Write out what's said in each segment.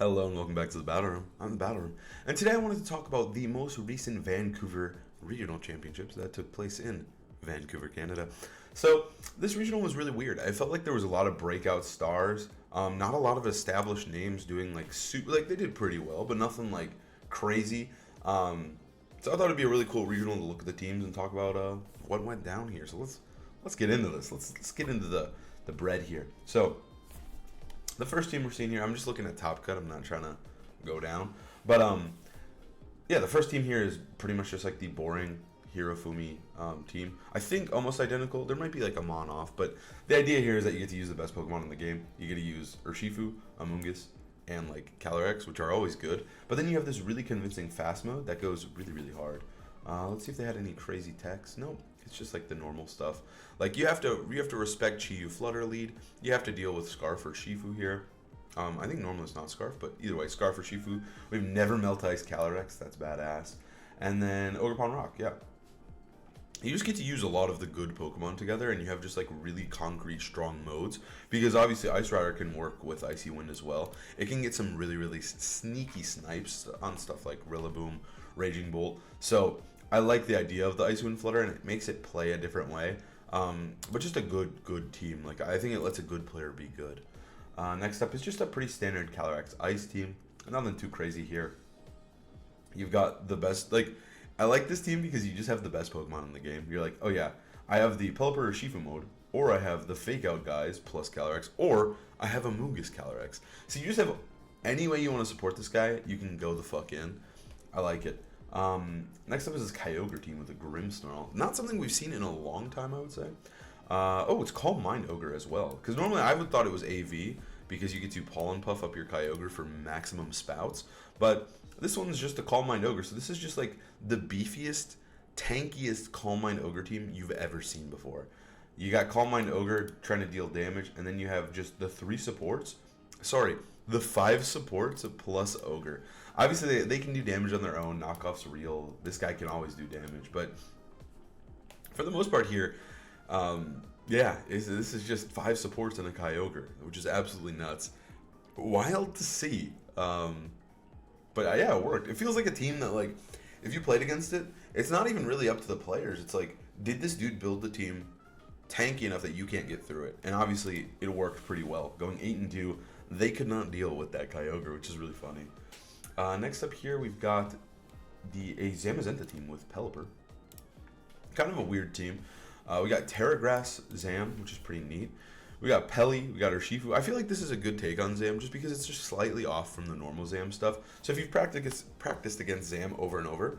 Hello and welcome back to the Battle Room. I'm the Battle Room, and today I wanted to talk about the most recent Vancouver Regional Championships that took place in Vancouver, Canada. So this regional was really weird. I felt like there was a lot of breakout stars, not a lot of established names doing like they did pretty well, but nothing like crazy. So I thought it'd be a really cool regional to look at the teams and talk about what went down here. So let's get into this. Let's get into the bread here. So the first team we're seeing here, I'm just looking at top cut. I'm not trying to go down, but yeah, the first team here is pretty much just like the boring Hirofumi team. I think almost identical. There might be like a Mon off, but the idea here is that you get to use the best Pokemon in the game. You get to use Urshifu, Amoonguss, and like Calyrex, which are always good. But then you have this really convincing fast mode that goes really hard. Let's see if they had any crazy techs. Nope. It's just like the normal stuff. Like you have to respect Chi-Yu Flutter lead. You have to deal with Scarf or Shifu here. I think normally it's not Scarf, but either way, Scarf or Shifu. We've never Melt Ice Calyrex. That's badass. And then Ogerpon Rock. Yeah. You just get to use a lot of the good Pokemon together, and you have just like really concrete, strong modes. Because obviously, Ice Rider can work with Icy Wind as well. It can get some really sneaky snipes on stuff like Rillaboom, Raging Bolt. So I like the idea of the Icy Wind Flutter, and it makes it play a different way. But just a good team. Like I think it lets a good player be good. Next up is just a pretty standard Calyrex Ice team. Nothing too crazy here. You've got the best, like, I like this team because you just have the best Pokemon in the game. You're like, oh yeah, I have the Pelipper or Shifu mode, or I have the Fake Out guys plus Calyrex, or I have a Amoonguss Calyrex. So you just have any way you want to support this guy, you can go the fuck in. I like it. Next up is this Kyogre team with a Grimmsnarl. Not something we've seen in a long time, I would say. Oh, it's called Mind Ogre as well. Because normally I would thought it was AV, because you get to Pollen Puff up your Kyogre for maximum spouts. But this one's just a Calm Mind Ogre. So this is just like the beefiest, tankiest Calm Mind Ogre team you've ever seen before. You got Calm Mind Ogre trying to deal damage, and then you have just the 3 supports. Sorry, the 5 supports plus Ogre. Obviously, they can do damage on their own. Knockoff's real. This guy can always do damage. But for the most part here, yeah, this is just 5 supports and a Kyogre, which is absolutely nuts. Wild to see. But yeah, it worked. It feels like a team that, like, if you played against it, it's not even really up to the players. It's like, did this dude build the team tanky enough that you can't get through it? And obviously, it worked pretty well. Going 8-2, they could not deal with that Kyogre, which is really funny. Next up here, we've got a Zamazenta team with Pelipper. Kind of a weird team. We got Terragrass Zam, which is pretty neat. We got Pelly, we got Urshifu. I feel like this is a good take on Zam just because it's just slightly off from the normal Zam stuff. So if you've practiced against Zam over and over,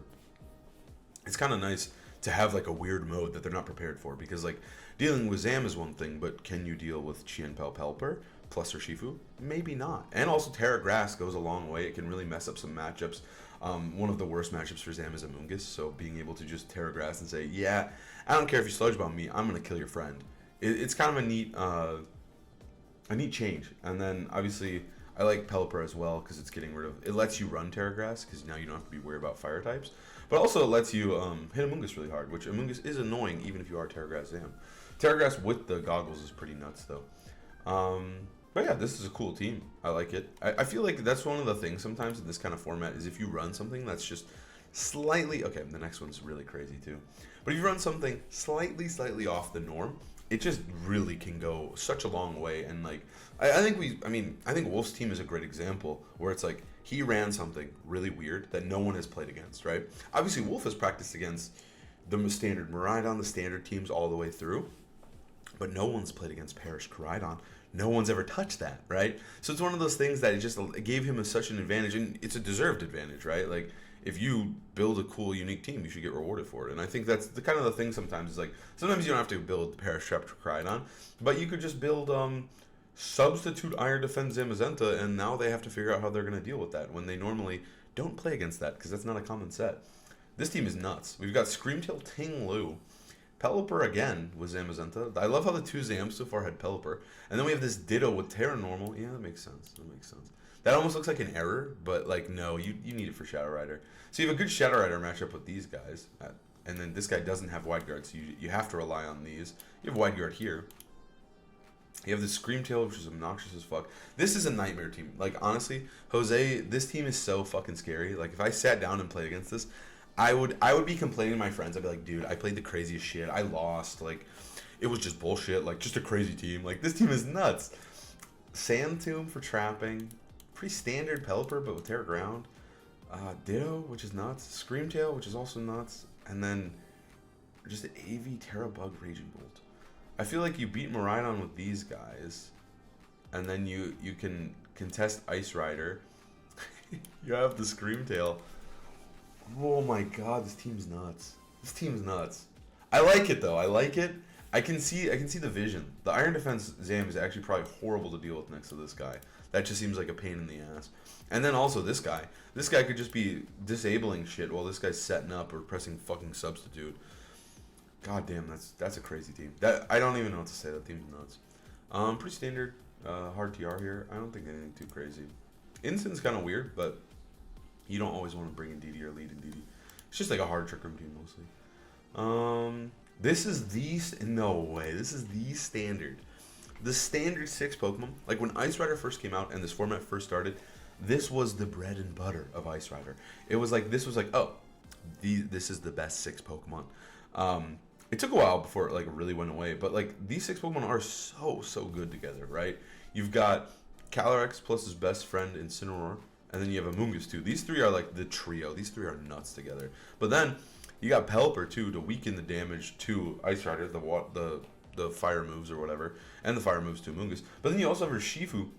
it's kind of nice to have like a weird mode that they're not prepared for, because like dealing with Zam is one thing, but can you deal with Pelipper plus Urshifu? Maybe not. And also Terragrass goes a long way. It can really mess up some matchups. One of the worst matchups for Zam is Amoonguss, so being able to just Terragrass and say, yeah, I don't care if you Sludge Bomb me, I'm going to kill your friend. It's kind of a neat change. And then obviously I like Pelipper as well because it's getting rid of, it lets you run Terragrass because now you don't have to be worried about fire types. But also it lets you hit Amoonguss really hard, which Amoonguss is annoying even if you are Terragrass Zam. Terragrass with the goggles is pretty nuts though. But yeah, this is a cool team. I like it. I feel like that's one of the things sometimes in this kind of format is if you run something that's just slightly, okay, the next one's really crazy too. But if you run something slightly off the norm, it just really can go such a long way. And like, I think Wolf's team is a great example where it's like he ran something really weird that no one has played against, right? Obviously, Wolf has practiced against the standard Miraidon, the standard teams all the way through, but no one's played against Perish Koraidon. No one's ever touched that, right? So it's one of those things that it gave him such an advantage, and it's a deserved advantage, right? Like, if you build a cool, unique team, you should get rewarded for it. And I think that's the kind of the thing sometimes is like, sometimes you don't have to build Perish Koraidon, but you could just build substitute Iron Defense Zamazenta, and now they have to figure out how they're going to deal with that when they normally don't play against that, because that's not a common set. This team is nuts. We've got Screamtail Ting Lu. Pelipper again with Zamazenta. I love how the 2 Zams so far had Pelipper. And then we have this Ditto with Terra Normal. Yeah, that makes sense. That almost looks like an error, but like, no, you need it for Shadow Rider. So you have a good Shadow Rider matchup with these guys. And then this guy doesn't have Wide Guard, so you have to rely on these. You have Wide Guard here. You have the Scream Tail, which is obnoxious as fuck. This is a nightmare team. Like, honestly, Jose, this team is so fucking scary. Like, if I sat down and played against this, I would be complaining to my friends. I'd be like, dude, I played the craziest shit. I lost. Like, it was just bullshit. Like, just a crazy team. Like, this team is nuts. Sand Tomb for trapping. Pretty standard Pelipper, but with Terra Ground. Ditto, which is nuts. Scream Tail, which is also nuts. And then just AV Terra Bug Raging Bolt. I feel like you beat Miraidon with these guys, and then you can contest Ice Rider. You have the Scream Tail. Oh my god, this team's nuts. This team's nuts. I like it though. I like it. I can see the vision. The Iron Defense Zam is actually probably horrible to deal with next to this guy. That just seems like a pain in the ass. And then also this guy. This guy could just be disabling shit while this guy's setting up or pressing fucking substitute. God damn, that's a crazy team. That I don't even know what to say. That team's nuts. Pretty standard hard TR here. I don't think anything too crazy. Instin's kind of weird, but you don't always want to bring in DD or lead in DD. It's just like a hard trick room team mostly. This is no way. This is the standard. The standard 6 Pokemon. Like when Ice Rider first came out and this format first started, this was the bread and butter of Ice Rider. It was like this is the best 6 Pokemon. It took a while before it like really went away, but like these 6 Pokemon are so good together, right? You've got Calyrex plus his best friend Incineroar, and then you have Amoonguss too. These 3 are like the trio. These 3 are nuts together. But then you got Pelipper too to weaken the damage to Ice Rider, the fire moves or whatever, and the fire moves to Amoonguss. But then you also have Urshifu,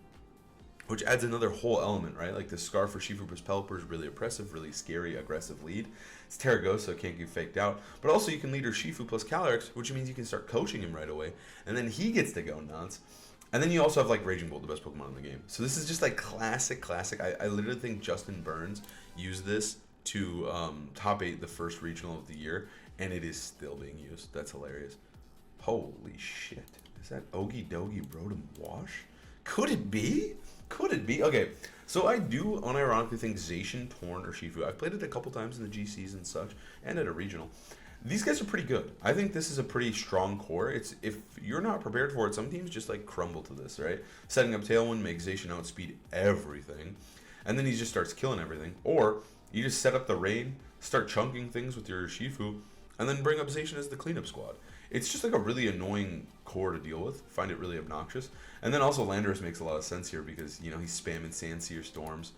which adds another whole element, right? Like the Scar for Shifu plus Pelipper is really oppressive, really scary, aggressive lead. It's Terragosa, so it can't get faked out. But also you can lead Urshifu plus Calyrex, which means you can start coaching him right away. And then he gets to go nuts. And then you also have like Raging Bolt, the best Pokemon in the game. So this is just like classic. I literally think Justin Burns used this to top 8 the first regional of the year, and it is still being used. That's hilarious. Holy shit. Is that Ogie Dogie Rotom Wash? Could it be? Could it be? Okay, so I do unironically think Zacian, Torn, or Shifu. I've played it a couple times in the GCs and such, and at a regional. These guys are pretty good. I think this is a pretty strong core. It's if you're not prepared for it, some teams just like crumble to this, right? Setting up Tailwind makes Zacian outspeed everything, and then he just starts killing everything. Or you just set up the rain, start chunking things with your Shifu, and then bring up Zacian as the cleanup squad. It's just like a really annoying core to deal with. Find it really obnoxious. And then also Landorus makes a lot of sense here because, you know, he's spamming Sandseer Storms.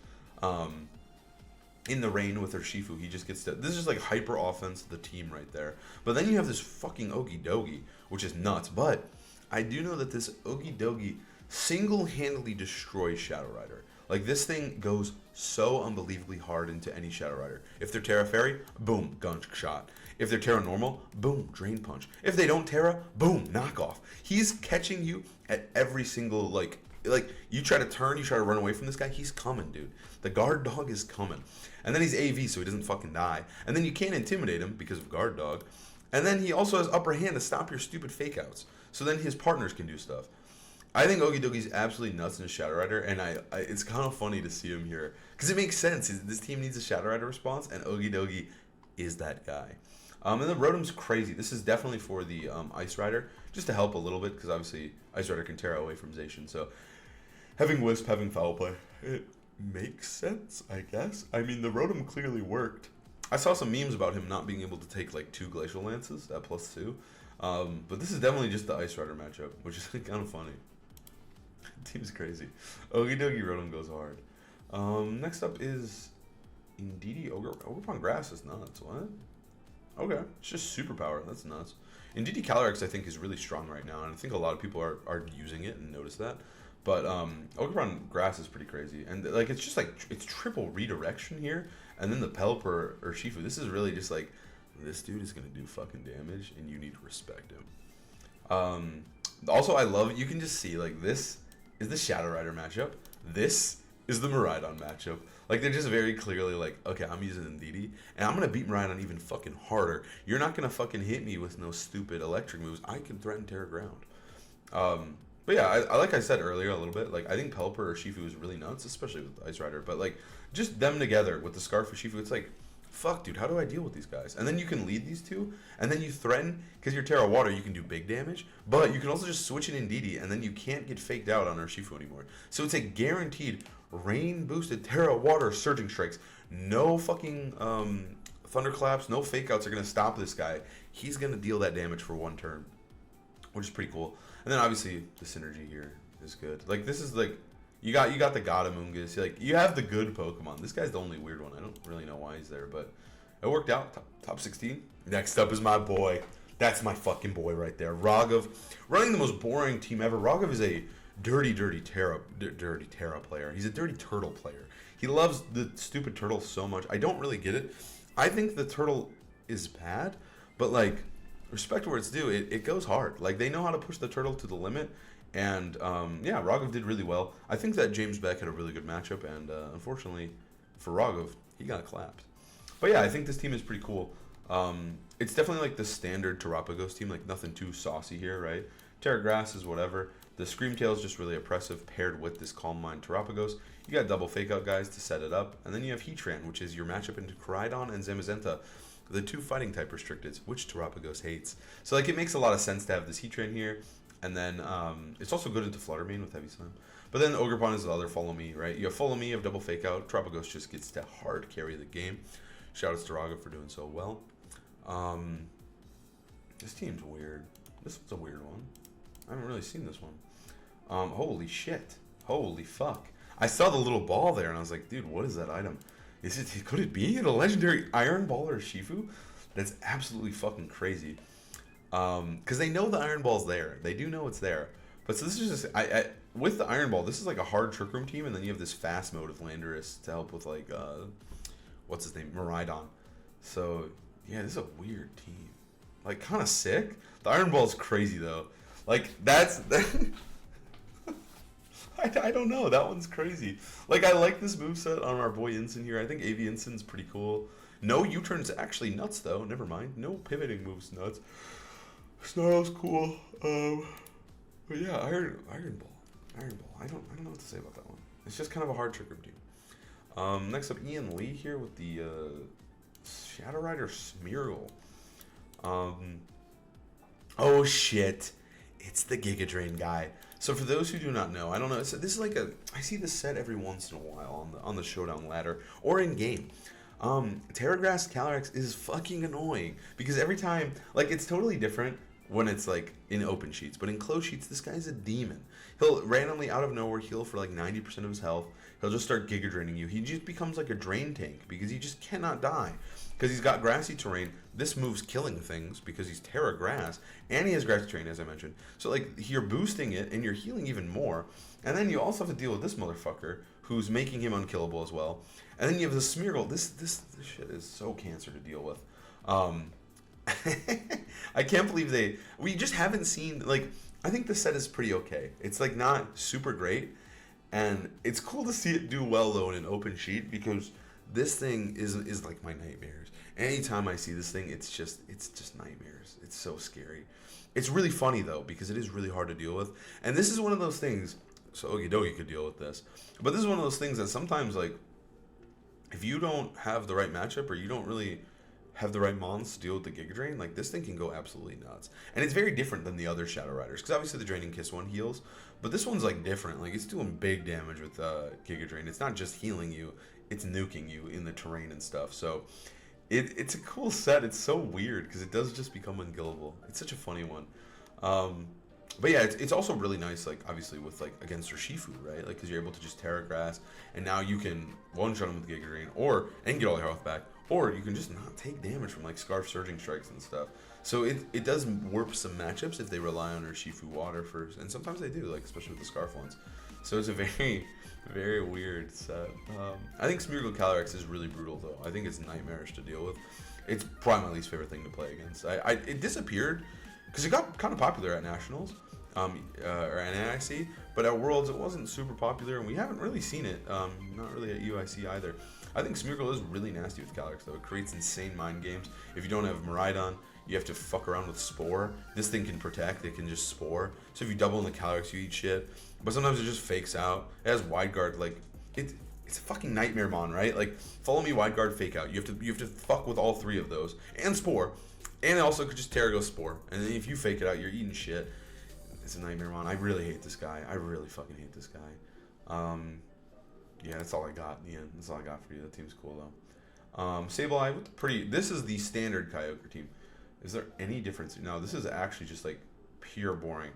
In the rain with her Shifu, he just gets to... This is just like hyper offense to the team right there. But then you have this fucking Ogie Dogie, which is nuts. But I do know that this Ogie Dogie single-handedly destroys Shadow Rider. Like, this thing goes so unbelievably hard into any Shadow Rider. If they're Terra Fairy, boom, gunshot. If they're Terra Normal, boom, Drain Punch. If they don't Terra, boom, knockoff. He's catching you at every single, like you try to turn, you try to run away from this guy, he's coming, dude. The guard dog is coming. And then he's AV, so he doesn't fucking die. And then you can't intimidate him because of guard dog. And then he also has upper hand to stop your stupid fake outs. So then his partners can do stuff. I think Ogie Doogie's absolutely nuts in a Shadow Rider, and it's kind of funny to see him here. Because it makes sense. This team needs a Shadow Rider response, and Ogie Dogie is that guy. And then Rotom's crazy. This is definitely for the Ice Rider, just to help a little bit, because obviously Ice Rider can tear away from Zacian. So having Wisp, having Foul Play, it makes sense, I guess. I mean, the Rotom clearly worked. I saw some memes about him not being able to take like 2 Glacial Lances at +2. But this is definitely just the Ice Rider matchup, which is kind of funny. Team's crazy. Ogie Dogie Rotom goes hard. Next up is Indeedee Ogerpon Grass is nuts. What? Okay, it's just superpower. That's nuts. Indeedee Calyrex I think is really strong right now, and I think a lot of people are using it and notice that. But Ogerpon Grass is pretty crazy, and like it's just like it's triple redirection here, and then the Pelipper or Shifu. This is really just like this dude is gonna do fucking damage, and you need to respect him. Also, I love you can just see like this is the Shadow Rider matchup. This is the Miraidon matchup. Like, they're just very clearly like, okay, I'm using Indeedee, and I'm going to beat Miraidon even fucking harder. You're not going to fucking hit me with no stupid electric moves. I can threaten Terra Ground. But yeah, I like I said earlier a little bit, like, I think Pelipper or Shifu is really nuts, especially with Ice Rider. But, like, just them together with the Scarf for Shifu, it's like, fuck, dude, how do I deal with these guys? And then you can lead these two, and then you threaten, because you're Terra Water, you can do big damage, but you can also just switch it in DD, and then you can't get faked out on Urshifu anymore. So it's a guaranteed rain-boosted Terra Water Surging Strikes. No fucking Thunderclaps, no fake outs are going to stop this guy. He's going to deal that damage for one turn, which is pretty cool. And then obviously the synergy here is good. Like, this is like, you got the Gadamungus. Like, you have the good Pokemon. This guy's the only weird one. I don't really know why he's there, but it worked out. Top 16. Next up is my boy. That's my fucking boy right there. Raghav, running the most boring team ever. Raghav is a dirty Terra player. He's a dirty turtle player. He loves the stupid turtle so much. I don't really get it. I think the turtle is bad, but like, respect where it's due. It goes hard. Like, they know how to push the turtle to the limit. And, yeah, Raghav did really well. I think that James Beck had a really good matchup, and unfortunately for Raghav, he got clapped. But, yeah, I think this team is pretty cool. It's definitely like the standard Terrapagos team, like nothing too saucy here, right? Terra Grass is whatever. The Screamtail is just really oppressive paired with this Calm Mind Terrapagos. You got double fake out guys to set it up. And then you have Heatran, which is your matchup into Miraidon and Zamazenta, the two fighting type restricteds, which Terrapagos hates. So, like, it makes a lot of sense to have this Heatran here. And then it's also good into Fluttermane with Heavy Slam. But then Ogerpon is the other Follow Me, right? You have Follow Me, you have Double Fake Out. Terrapagos just gets to hard carry the game. Shoutouts to Raga for doing so well. This team's weird. This one's a weird one. I haven't really seen this one. Holy shit. Holy fuck. I saw the little ball there and I was like, dude, what is that item? Could it be a legendary Iron Ball or Shifu? That's absolutely fucking crazy. Because they know the Iron Ball's there. They do know it's there. But so this is just, with the Iron Ball, this is like a hard Trick Room team, and then you have this fast mode of Landorus to help with, like, what's his name? Miraidon. So, yeah, this is a weird team. Like, kind of sick. The Iron Ball's crazy, though. Like, that's... I don't know. That one's crazy. Like, I like this moveset on our boy Incin here. I think AV Incin's pretty cool. No U-turn's actually nuts, though. Never mind. No pivoting moves nuts. Snarl's cool. But yeah, Iron Ball. I don't know what to say about that one. It's just kind of a hard Trick Room team. Next up, Ian Lee here with the Shadow Rider Smeargle. Oh shit. It's the Giga Drain guy. So for those who do not know, I don't know. This is like I see this set every once in a while on the Showdown ladder or in game. Terragrass Calyrex is fucking annoying because every time, like, it's totally different when it's like in open sheets, but in closed sheets, this guy's a demon. He'll randomly out of nowhere heal for like 90% of his health. He'll just start Giga Draining you. He just becomes like a drain tank because he just cannot die. Because he's got grassy terrain. This move's killing things because he's Terra Grass, and he has grassy terrain, as I mentioned. So, like, you're boosting it, and you're healing even more. And then you also have to deal with this motherfucker, who's making him unkillable as well. And then you have the Smeargle. This shit is so cancer to deal with. I can't believe we just haven't seen, like, I think the set is pretty okay. It's, like, not super great. And it's cool to see it do well, though, in an open sheet, because this thing is like my nightmares. Anytime I see this thing, it's just nightmares. It's so scary. It's really funny, though, because it is really hard to deal with. And this is one of those things, so Okidogi could deal with this, but this is one of those things that sometimes, like, if you don't have the right matchup or you don't really have the right mons to deal with the Giga Drain, like, this thing can go absolutely nuts. And it's very different than the other Shadow Riders, because obviously the Draining Kiss one heals, but this one's, like, different. Like, it's doing big damage with Giga Drain. It's not just healing you, it's nuking you in the terrain and stuff. So it's a cool set. It's so weird because it does just become unkillable. It's such a funny one. But yeah, it's also really nice, like, obviously with, like, against Urshifu, right? Like, because you're able to just Terra Grass, and now you can one-shot him with Giga Drain, and get all your health back, or you can just not take damage from, like, Scarf Surging Strikes and stuff. So it does warp some matchups if they rely on Urshifu Water first, and sometimes they do, like, especially with the Scarf ones. So it's a very, very weird set. I think Smeargle Calyrex is really brutal, though. I think it's nightmarish to deal with. It's probably my least favorite thing to play against. It disappeared because it got kind of popular at Nationals, or at NIC, but at Worlds it wasn't super popular, and we haven't really seen it. Not really at UIC either. I think Smeargle is really nasty with Calyrex, though. It creates insane mind games. If you don't have Miraidon, you have to fuck around with Spore. This thing can protect. It can just Spore. So if you double in the Calyrex, you eat shit. But sometimes it just fakes out. It has Wide Guard. Like, it's a fucking nightmare mon, right? Like, follow me, wide guard, fake out. You have to fuck with all three of those. And Spore. And also could just Terrago Spore. And then if you fake it out, you're eating shit. It's a nightmare mon. I really hate this guy. I really fucking hate this guy. Yeah, that's all I got in the end. That's all I got for you. That team's cool, though. Sableye with the pretty... This is the standard Kyogre team. Is there any difference? No, this is actually just, like, pure boring.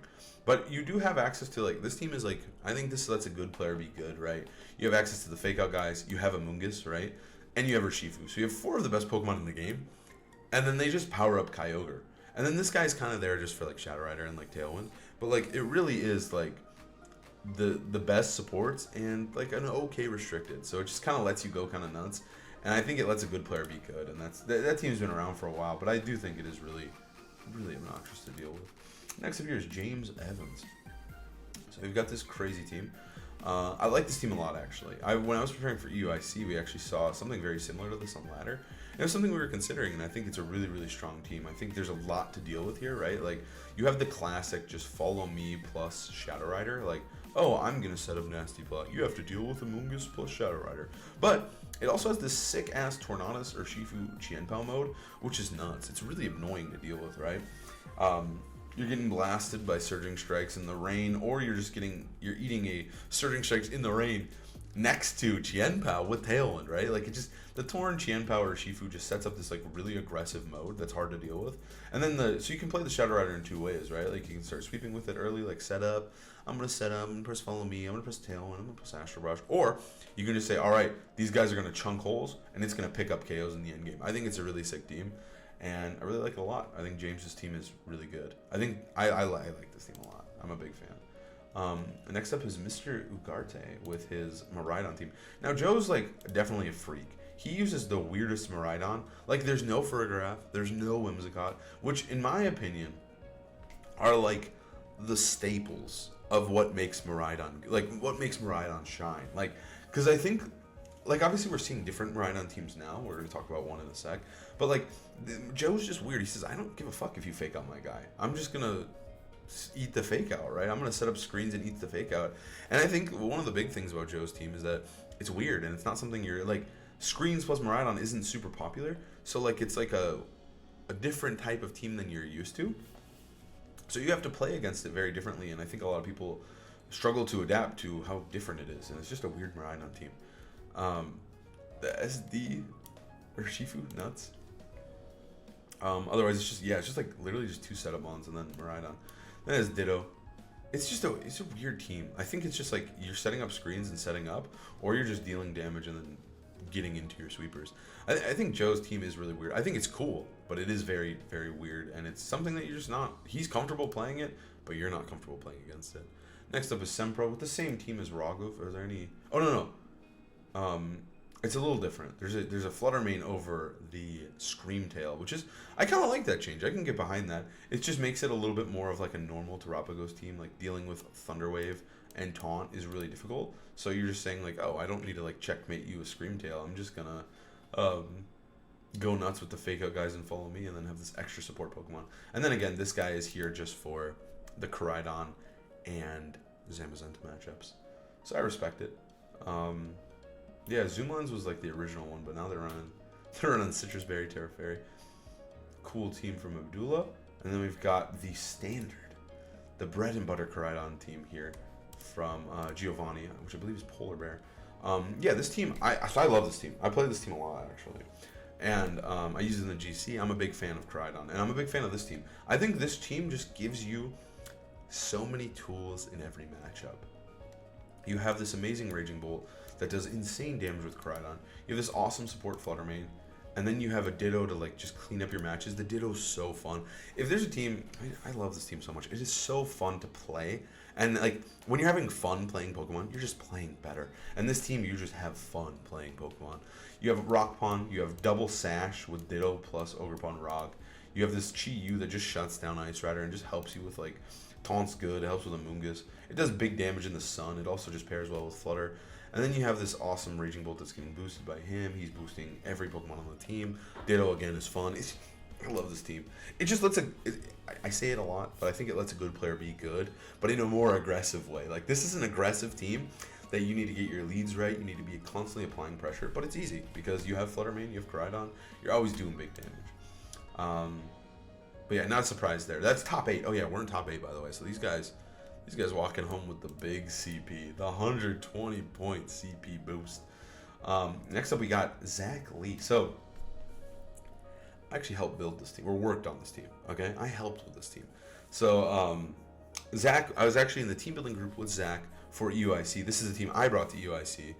But you do have access to, like, this team is, like... I think this lets a good player be good, right? You have access to the fake out guys. You have Amoonguss, right? And you have Urshifu. So you have 4 of the best Pokemon in the game. And then they just power up Kyogre. And then this guy's kind of there just for, like, Shadow Rider and, like, Tailwind. But, like, it really is, like... the best supports and like an okay restricted, so it just kind of lets you go kind of nuts, and I think it lets a good player be good, and that team's been around for a while, but I do think it is really obnoxious to deal with. Next up here is James Evans. So we've got this crazy team. I like this team a lot, actually. When I was preparing for EUIC, we actually saw something very similar to this on ladder. It was something we were considering, and I think it's a really strong team. I think there's a lot to deal with here, right? Like, you have the classic just follow me plus Shadow Rider, like, oh, I'm going to set up Nasty Plot. You have to deal with Amoonguss plus Shadow Rider. But it also has this sick-ass Tornadus or Shifu Qianpao mode, which is nuts. It's really annoying to deal with, right? You're getting blasted by Surging Strikes in the rain, or you're eating a Surging Strikes in the rain next to Qianpao with Tailwind, right? Like, the Torn Qianpao or Shifu just sets up this, like, really aggressive mode that's hard to deal with. And then so you can play the Shadow Rider in 2 ways, right? Like, you can start sweeping with it early, like set up. I'm going to set up, I'm going to press follow me, I'm going to press Tailwind, I'm going to press Astral Brush. Or you can just say, all right, these guys are going to chunk holes, and it's going to pick up KOs in the end game. I think it's a really sick team, and I really like it a lot. I think James's team is really good. I think I like this team a lot. I'm a big fan. Next up is Mr. Ugarte with his Miraidon team. Now, Joe's, like, definitely a freak. He uses the weirdest Miraidon. Like, there's no Farigiraf, there's no Whimsicott, which, in my opinion, are, like, the staples of what makes Miraidon, like, what makes Miraidon shine. Like, because I think, like, obviously we're seeing different Miraidon teams now. We're going to talk about one in a sec. But, like, Joe's just weird. He says, I don't give a fuck if you fake out my guy. I'm just going to eat the fake out, right? I'm going to set up screens and eat the fake out. And I think one of the big things about Joe's team is that it's weird, and it's not something you're, like, screens plus Miraidon isn't super popular. So, like, it's like a different type of team than you're used to. So you have to play against it very differently, and I think a lot of people struggle to adapt to how different it is, and it's just a weird Miraidon team. The SD Urshifu nuts. Otherwise, it's just like literally just 2 setup mons and then Miraidon. Then there's Ditto. It's a weird team. I think it's just like you're setting up screens and setting up, or you're just dealing damage and then getting into your sweepers. I think Joe's team is really weird. I think it's cool, but it is very very weird, and it's something that you're just not. He's comfortable playing it, but you're not comfortable playing against it. Next up is Sempro with the same team as Ragov. Is there any? Oh no. It's a little different. There's a Flutter Mane over the Screamtail, which is, I kind of like that change. I can get behind that. It just makes it a little bit more of like a normal Terapagos team. Like, dealing with Thunderwave and Taunt is really difficult. So you're just saying, like, oh, I don't need to, like, checkmate you with Screamtail. I'm just gonna go nuts with the fake out guys and follow me, and then have this extra support Pokemon. And then again, this guy is here just for the Miraidon and Zamazenta matchups. So I respect it. Yeah, Zoomlines was like the original one, but now they're running Citrus Berry, Terra Fairy. Cool team from Abdullah. And then we've got the standard, the bread and butter Miraidon team here from Giovanni, which I believe is Polar Bear. Yeah, this team, I love this team. I play this team a lot, actually. And I use it in the GC. I'm a big fan of Miraidon, and I'm a big fan of this team. I think this team just gives you so many tools in every matchup. You have this amazing Raging Bolt that does insane damage with Miraidon. You have this awesome support Flutter Mane, and then you have a Ditto to, like, just clean up your matches. The Ditto's so fun. If there's a team, I love this team so much. It is so fun to play, and, like, when you're having fun playing Pokemon, you're just playing better. And this team, you just have fun playing Pokemon. You have Rock Pond, you have double Sash with Ditto plus Ogerpon Rock. You have this Chi-Yu that just shuts down Ice Rider and just helps you with, like, Taunt's good. It helps with Amoonguss. It does big damage in the sun. It also just pairs well with Flutter. And then you have this awesome Raging Bolt that's getting boosted by him. He's boosting every Pokemon on the team. Ditto, again, is fun. I love this team. It just lets I say it a lot, but I think it lets a good player be good, but in a more aggressive way. Like, this is an aggressive team that you need to get your leads right. You need to be constantly applying pressure, but it's easy because you have Fluttermane, you have Miraidon. You're always doing big damage. But yeah, not surprised there. That's top 8. Oh yeah, we're in top 8 by the way. So these guys walking home with the big CP, the 120 point CP boost. Next up we got Zach Lee. So I actually helped build this team, or worked on this team. Okay, I helped with this team. So Zach, I was actually in the team building group with Zach for UIC. This is the team I brought to UIC.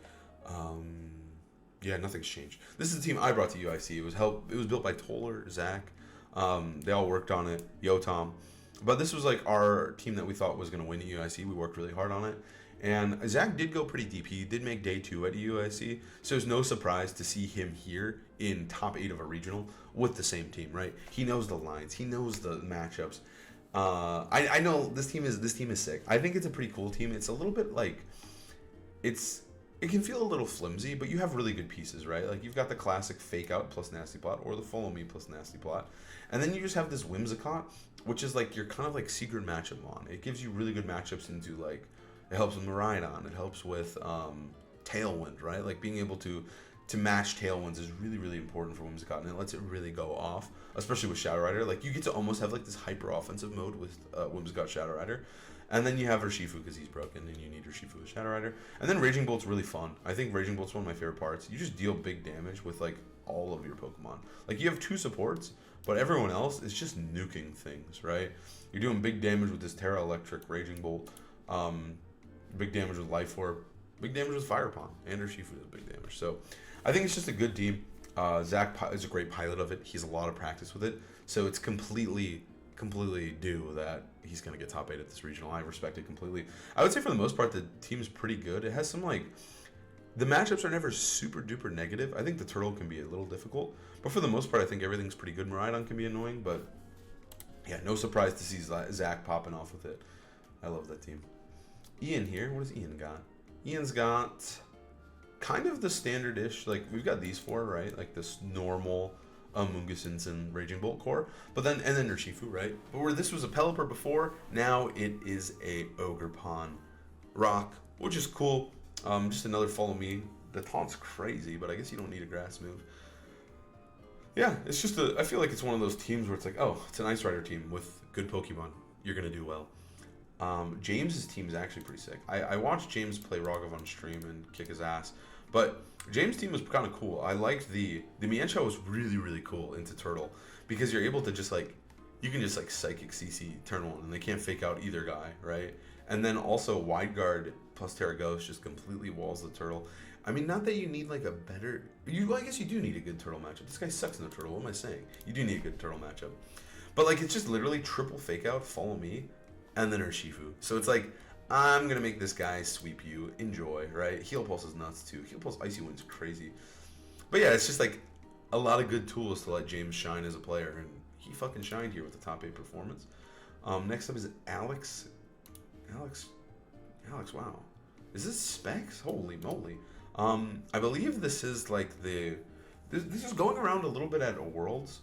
Yeah, nothing's changed. This is the team I brought to UIC. It was built by Toller, Zach. They all worked on it. Tom. But this was like our team that we thought was going to win at UIC. We worked really hard on it. And Zach did go pretty deep. He did make day 2 at UIC. So it's no surprise to see him here in top 8 of a regional with the same team, right? He knows the lines. He knows the matchups. I know this team is sick. I think it's a pretty cool team. It's a little bit like it can feel a little flimsy, but you have really good pieces, right? Like you've got the classic fake out plus nasty plot, or the follow me plus nasty plot, and then you just have this Whimsicott, which is like your kind of like secret matchup mon. It gives you really good matchups into like, it helps with Miraidon, it helps with Tailwind, right? Like being able to match Tailwinds is really, really important for Whimsicott, and it lets it really go off, especially with Shadow Rider. Like you get to almost have like this hyper offensive mode with Whimsicott Shadow Rider. And then you have Urshifu because he's broken, and you need Urshifu with Shadow Rider. And then Raging Bolt's really fun. I think Raging Bolt's one of my favorite parts. You just deal big damage with like all of your Pokemon. Like you have 2 supports, but everyone else is just nuking things, right? You're doing big damage with this Terra Electric Raging Bolt, big damage with Life Orb, big damage with Fire Pond, and Urshifu does big damage. So I think it's just a good team. Zach is a great pilot of it. He has a lot of practice with it, so it's completely due that he's going to get top 8 at this regional. I respect it completely. I would say for the most part the team's pretty good. It has some like, the matchups are never super duper negative. I think the turtle can be a little difficult, but for the most part I think everything's pretty good. Miraidon can be annoying, but yeah, no surprise to see Zach popping off with it. I love that team. Ian here, what has Ian got? Ian's got kind of the standard-ish, like we've got these 4, right? Like this normal Mungus and Raging Bolt core, and then Urshifu, right? But where this was a Pelipper before, now it is a Ogerpon rock, which is cool. Just another follow me. The taunt's crazy, but I guess you don't need a grass move. Yeah, it's just I feel like it's one of those teams where it's like, oh, it's an Ice Rider team with good Pokemon. You're gonna do well. James's team is actually pretty sick. I watched James play Raghav on stream and kick his ass, but James' team was kind of cool. I liked the Mienshao was really, really cool into Turtle because you're able to just like, you can just like Psychic CC turn 1 and they can't fake out either guy, right? And then also Wide Guard plus Terra Ghost just completely walls the Turtle. I mean, not that you need like a better, I guess you do need a good Turtle matchup. This guy sucks in the Turtle, what am I saying? You do need a good Turtle matchup. But like, it's just literally triple fake out, follow me, and then Urshifu. So it's like, I'm going to make this guy sweep you. Enjoy, right? Heal Pulse is nuts, too. Heal Pulse Icy Wind's crazy. But yeah, it's just like a lot of good tools to let James shine as a player. And he fucking shined here with the top 8 performance. Next up is Alex. Alex, wow. Is this Specs? Holy moly. I believe this is like this is going around a little bit at Worlds.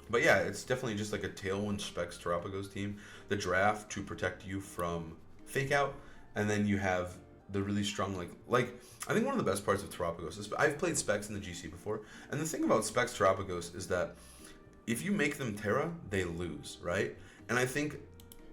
But yeah, it's definitely just like a Tailwind Specs Terrapagos team. The draft to protect you from fake out, and then you have the really strong like I think one of the best parts of Terrapagos is I've played Specs in the GC before, and the thing about Specs Terrapagos is that if you make them Terra, they lose, right? And I think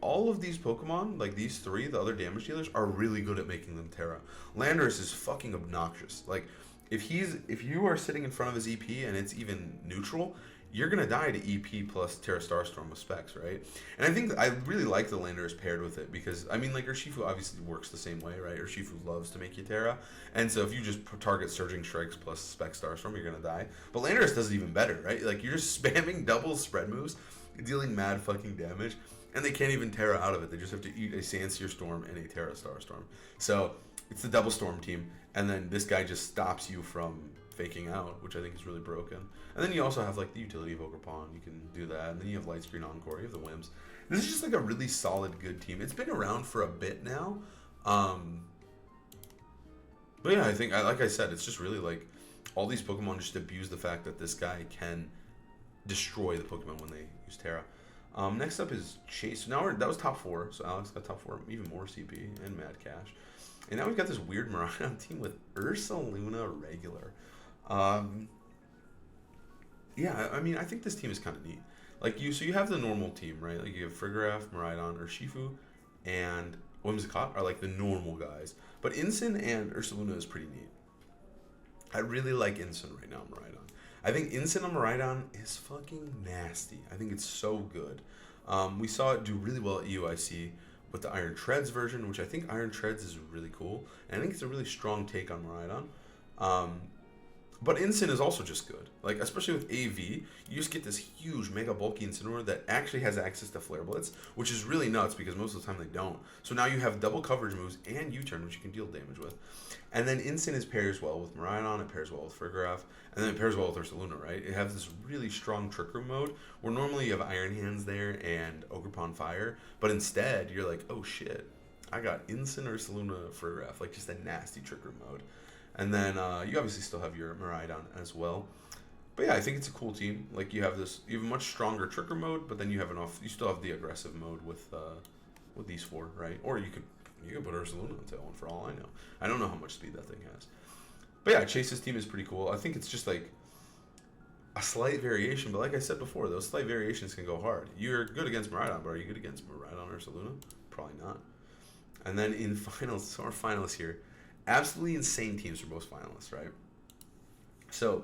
all of these Pokemon, like these 3, the other damage dealers, are really good at making them Terra. Landorus is fucking obnoxious. Like if you are sitting in front of his EP and it's even neutral, you're going to die to EP plus Terra Starstorm with Specs, right? And I think I really like the Landorus paired with it because, I mean, like, Urshifu obviously works the same way, right? Urshifu loves to make you Terra. And so if you just target Surging Strikes plus Specs Starstorm, you're going to die. But Landorus does it even better, right? Like, you're just spamming double spread moves, dealing mad fucking damage, and they can't even Terra out of it. They just have to eat a Sandsear Storm and a Terra Starstorm. So it's the double Storm team, and then this guy just stops you from faking out, which I think is really broken. And then you also have like the utility of Ogerpon, you can do that, and then you have Light Screen Encore, you have the Whims. This is just like a really solid, good team. It's been around for a bit now, but yeah, I think, like I said, it's just really like all these Pokemon just abuse the fact that this guy can destroy the Pokemon when they use Terra. Next up is Chase. Now that was top 4, so Alex got top 4, even more CP and Mad Cash. And now we've got this weird Miraidon team with Ursaluna regular. Um, yeah, I mean, I think this team is kind of neat. Like so you have the normal team, right? Like you have Frigoraph, Miraidon, Urshifu, and Whimsicott are like the normal guys. But Incin and Ursaluna is pretty neat. I really like Incin right now, Miraidon. I think Incin on Miraidon is fucking nasty. I think it's so good. We saw it do really well at UIC with the Iron Treads version, which I think Iron Treads is really cool. And I think it's a really strong take on Miraidon. But Incin is also just good. Like, especially with AV, you just get this huge, mega bulky Incineroar that actually has access to Flare Blitz, which is really nuts because most of the time they don't. So now you have double coverage moves and U-turn, which you can deal damage with. And then Incin pairs well with Miraidon, it pairs well with Frigoraph, and then it pairs well with Ursaluna, right? It has this really strong Trick Room mode where normally you have Iron Hands there and Ogerpon Fire, but instead you're like, oh shit, I got Incin, Ursaluna, Frigoraph, like just a nasty Trick Room mode. And then you obviously still have your Miraidon as well. But yeah, I think it's a cool team. Like you have a much stronger Tricker mode, but then you still have the aggressive mode with these four, right? Or you could put Ursaluna on Tailwind for all I know. I don't know how much speed that thing has. But yeah, Chase's team is pretty cool. I think it's just like a slight variation, but like I said before, those slight variations can go hard. You're good against Miraidon, but are you good against Miraidon or Ursaluna? Probably not. And then in finals, so our finalists here. Absolutely insane teams for most finalists, right? So,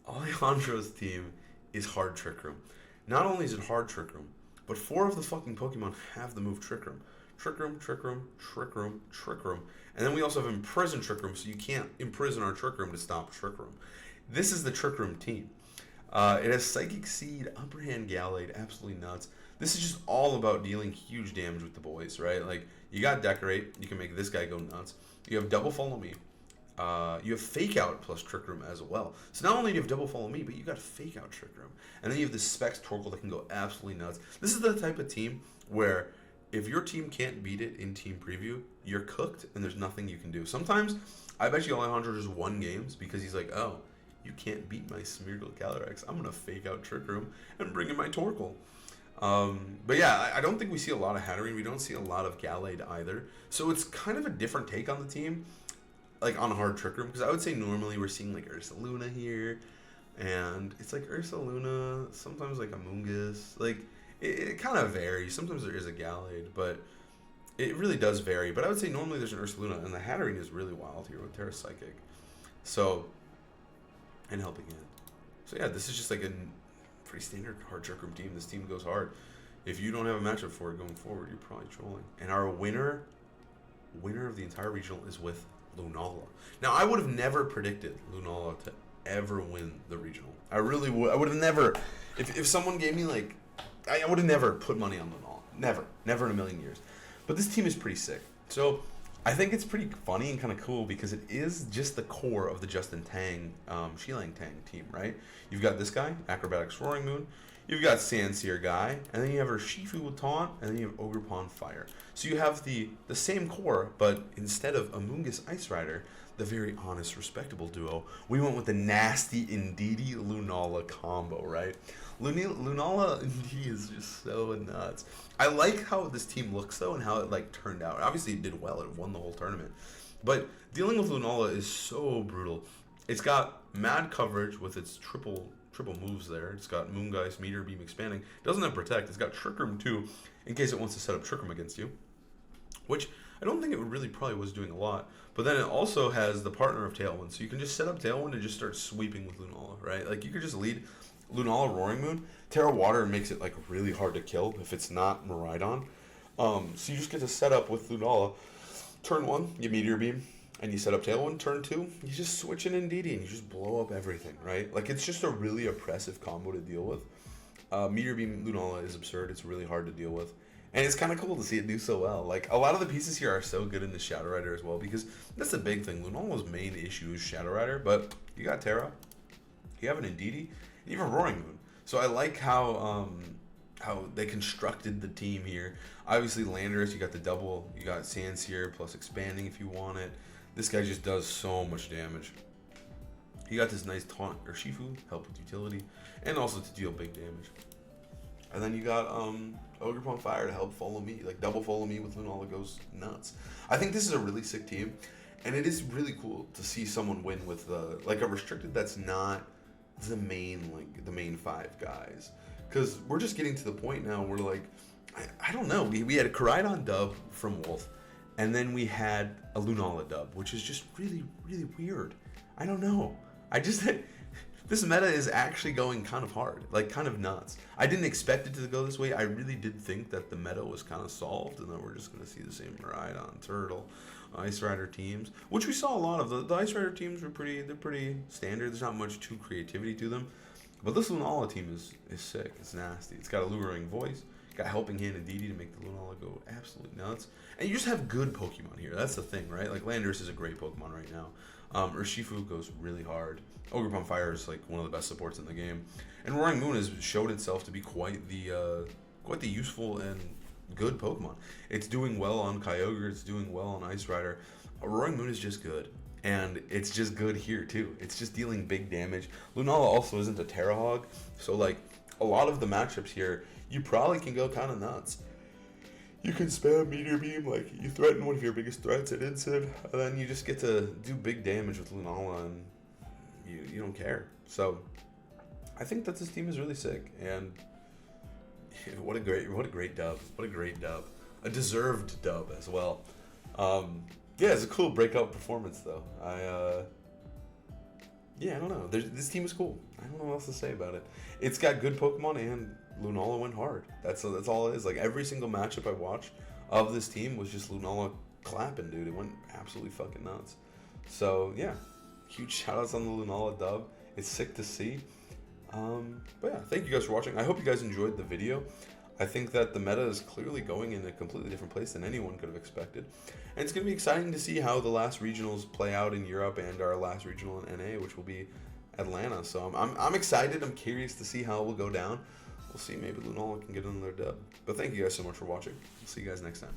Alejandro's team is hard Trick Room. Not only is it hard Trick Room, but 4 of the fucking Pokemon have the move Trick Room. Trick Room, Trick Room, Trick Room, Trick Room. And then we also have Imprison Trick Room, so you can't imprison our Trick Room to stop Trick Room. This is the Trick Room team. It has Psychic Seed, Upper Hand Gallade, absolutely nuts. This is just all about dealing huge damage with the boys, right? Like, you got Decorate, you can make this guy go nuts. You have Double Follow Me. You have Fake Out plus Trick Room as well. So not only do you have Double Follow Me, but you got Fake Out Trick Room. And then you have the Specs Torkoal that can go absolutely nuts. This is the type of team where if your team can't beat it in Team Preview, you're cooked and there's nothing you can do. Sometimes, I bet you Alejandro just won games because he's like, oh, you can't beat my Smeargle Calyrex. I'm going to Fake Out Trick Room and bring in my Torkoal. But yeah, I don't think we see a lot of Hatterene. We don't see a lot of Gallade either. So it's kind of a different take on the team, like on hard Trick Room. Because I would say normally we're seeing like Ursaluna here, and it's like Ursaluna, sometimes like Amoonguss. Like it kind of varies. Sometimes there is a Gallade, but it really does vary. But I would say normally there's an Ursaluna, and the Hatterene is really wild here with Terra Psychic. So, and Helping Hand. So yeah, this is just like a pretty standard hard Trick Room team. This team goes hard. If you don't have a matchup for it going forward, you're probably trolling. And our winner of the entire regional is with Lunala. Now, I would have never predicted Lunala to ever win the regional. I really would. I would have never. If someone gave me like, I would have never put money on Lunala. Never in a million years. But this team is pretty sick. So I think it's pretty funny and kind of cool because it is just the core of the Justin Tang, Shilang Tang team, right? You've got this guy, Acrobatics Roaring Moon. You've got Sandseer guy, and then you have Urshifu with Taunt, and then you have Ogerpon Fire. So you have the same core, but instead of Amoonguss Ice Rider, the very honest, respectable duo, we went with the nasty Indeedee Lunala combo, right? Lunala Indeedee is just so nuts. I like how this team looks though, and how it like turned out. Obviously, it did well; it won the whole tournament. But dealing with Lunala is so brutal. It's got mad coverage with its triple moves there. It's got Moongeist, Meteor Beam, Expanding. It doesn't have Protect. It's got Trick Room too, in case it wants to set up Trick Room against you. Which I don't think it really probably was doing a lot. But then it also has the partner of Tailwind, so you can just set up Tailwind and just start sweeping with Lunala, right? Like you could just lead Lunala Roaring Moon. Terra Water makes it like really hard to kill if it's not Miraidon. So you just get to set up with Lunala. Turn 1, you Meteor Beam, and you set up Tailwind. Turn 2, you just switch in Indeedee and you just blow up everything, right? Like it's just a really oppressive combo to deal with. Meteor Beam Lunala is absurd. It's really hard to deal with. And it's kind of cool to see it do so well. Like, a lot of the pieces here are so good in the Shadow Rider as well, because that's the big thing. Lunala's main issue is Shadow Rider, but you got Terra, you have an Indeedee, and you have a Roaring Moon. So I like how they constructed the team here. Obviously, Landorus, you got the double, you got Sandseer plus Expanding if you want it. This guy just does so much damage. You got this nice Taunt Urshifu, help with utility, and also to deal big damage. And then you got Ogre Punk Fire to help follow me, like double follow me with Lunala goes nuts. I think this is a really sick team, and it is really cool to see someone win with like a restricted that's not the main five guys, because we're just getting to the point now where like I don't know, we had a Miraidon dub from Wolf, and then we had a Lunala dub, which is just really weird. I don't know. I just this meta is actually going kind of hard, like kind of nuts. I didn't expect it to go this way. I really did think that the meta was kind of solved, and then we're just going to see the same Miraidon, Turtle, Ice Rider teams, which we saw a lot of. The Ice Rider teams were pretty standard. There's not much too creativity to them, but this Lunala team is sick. It's nasty. It's got a luring voice, got Helping Hand and DD to make the Lunala go absolutely nuts. And you just have good Pokemon here. That's the thing, right? Like Landorus is a great Pokemon right now. Urshifu goes really hard. Ogre Punk Fire is like one of the best supports in the game, and Roaring Moon has showed itself to be quite the useful and good Pokemon. It's doing well on Kyogre. It's doing well on Ice Rider. Roaring Moon is just good, and it's just good here too. It's just dealing big damage. Lunala also isn't a Terra Hog, so like a lot of the matchups here, you probably can go kind of nuts. You can spam Meteor Beam, like you threaten one of your biggest threats at Incid, and then you just get to do big damage with Lunala, and you don't care. So I think that this team is really sick, and what a great dub. What a great dub. A deserved dub as well. Yeah, it's a cool breakout performance though. I don't know. This team is cool. I don't know what else to say about it. It's got good Pokemon, and Lunala went hard. That's all it is. Like every single matchup I watched of this team was just Lunala clapping, dude. It went absolutely fucking nuts. So yeah, huge shout outs on the Lunala dub. It's sick to see. But yeah, thank you guys for watching. I hope you guys enjoyed the video. I think that the meta is clearly going in a completely different place than anyone could have expected. And it's going to be exciting to see how the last regionals play out in Europe and our last regional in NA, which will be Atlanta. So I'm excited. I'm curious to see how it will go down. We'll see. Maybe Lunala can get another dub. But thank you guys so much for watching. I'll see you guys next time.